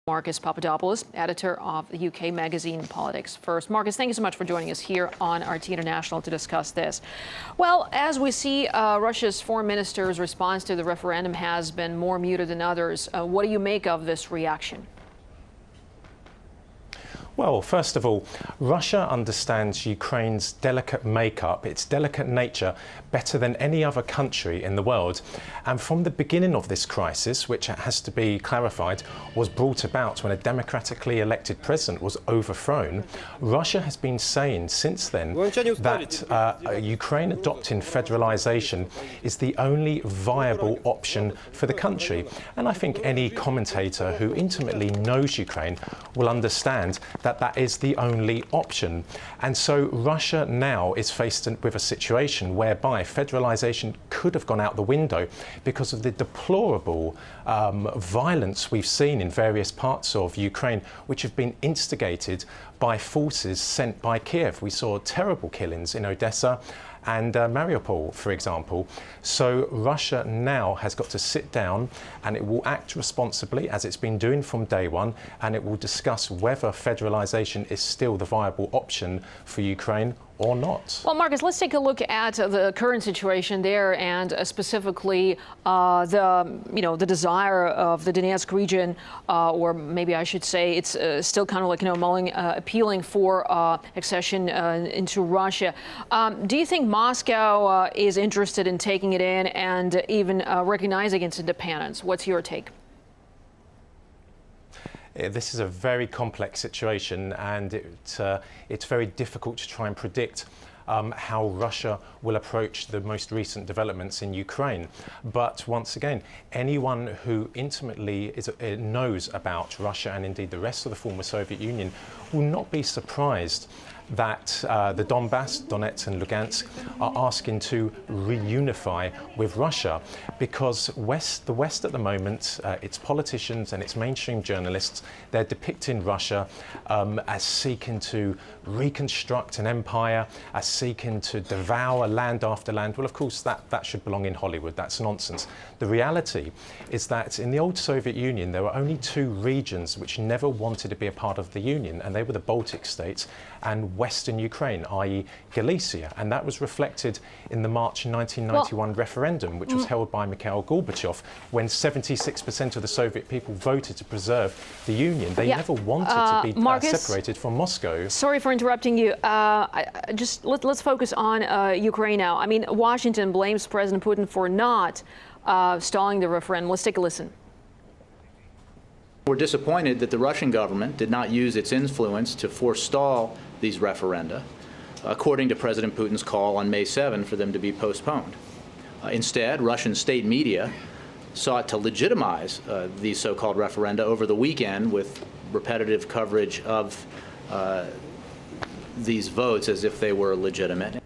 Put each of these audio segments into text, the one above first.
Marcus Papadopoulos, editor of the UK magazine Politics First. Marcus, thank you so much for joining us here on RT International to discuss this. Well, as we see, Russia's foreign minister's response to the referendum has been more muted than others. What do you make of this reaction? Well, first of all, Russia understands Ukraine's delicate makeup, its delicate nature, better than any other country in the world. And from the beginning of this crisis, which it has to be clarified, was brought about when a democratically elected president was overthrown, Russia has been saying since then that Ukraine adopting federalization is the only viable option for the country. And I think any commentator who intimately knows Ukraine will understand that is the only option. And so Russia now is faced with a situation whereby federalization could have gone out the window because of the deplorable violence we've seen in various parts of Ukraine, which have been instigated by forces sent by Kiev. We saw terrible killings in Odessa and Mariupol, for example. So Russia now has got to sit down and it will act responsibly, as it's been doing from day one, and it will discuss whether federalization is still the viable option for Ukraine or not. Well, Marcus, let's take a look at the current situation there, and specifically the desire of the Donetsk region, or maybe I should say it's still kind of like appealing for accession into Russia. Do you think Moscow is interested in taking it in and even recognizing its independence? What's your take? This is a very complex situation, and it's very difficult to try and predict how Russia will approach the most recent developments in Ukraine. But once again, anyone who intimately knows about Russia and indeed the rest of the former Soviet Union will not be surprised that the Donbass, Donetsk and Lugansk are asking to reunify with Russia, because the West at the moment, its politicians and its mainstream journalists, they're depicting Russia as seeking to reconstruct an empire, as seeking to devour land after land. Well, of course, that should belong in Hollywood. That's nonsense. The reality is that in the old Soviet Union, there were only two regions which never wanted to be a part of the Union, and they were the Baltic states and Western Ukraine, i.e. Galicia. And that was reflected in the March 1991 referendum, which was held by Mikhail Gorbachev, when 76% of the Soviet people voted to preserve the Union. They never wanted to be Marcus, separated from Moscow. Sorry for interrupting you. Let's focus on Ukraine now. I mean, Washington blames President Putin for not stalling the referendum. Let's take a listen. We're disappointed that the Russian government did not use its influence to forestall these referenda, according to President Putin's call on May 7 for them to be postponed. Instead, Russian state media sought to legitimize these so-called referenda over the weekend with repetitive coverage of these votes as if they were legitimate.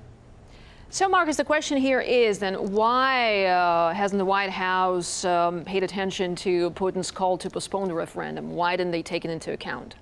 So, Marcus, the question here is then, why hasn't the White House paid attention to Putin's call to postpone the referendum? Why didn't they take it into account?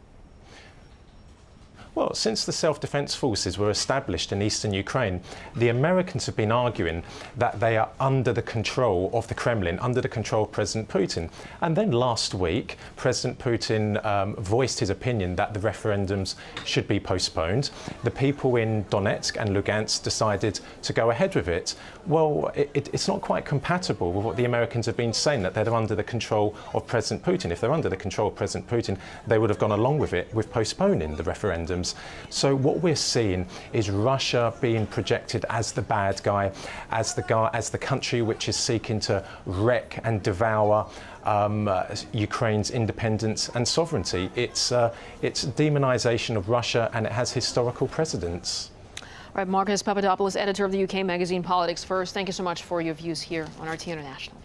Well, since the self-defense forces were established in eastern Ukraine, the Americans have been arguing that they are under the control of the Kremlin, under the control of President Putin. And then last week, President Putin voiced his opinion that the referendums should be postponed. The people in Donetsk and Lugansk decided to go ahead with it. Well, it's not quite compatible with what the Americans have been saying, that they're under the control of President Putin. If they're under the control of President Putin, they would have gone along with it, with postponing the referendums. So what we're seeing is Russia being projected as the bad guy, as the country which is seeking to wreck and devour Ukraine's independence and sovereignty. It's demonization of Russia, and it has historical precedents. All right, Marcus Papadopoulos, editor of the UK magazine Politics First. Thank you so much for your views here on RT International.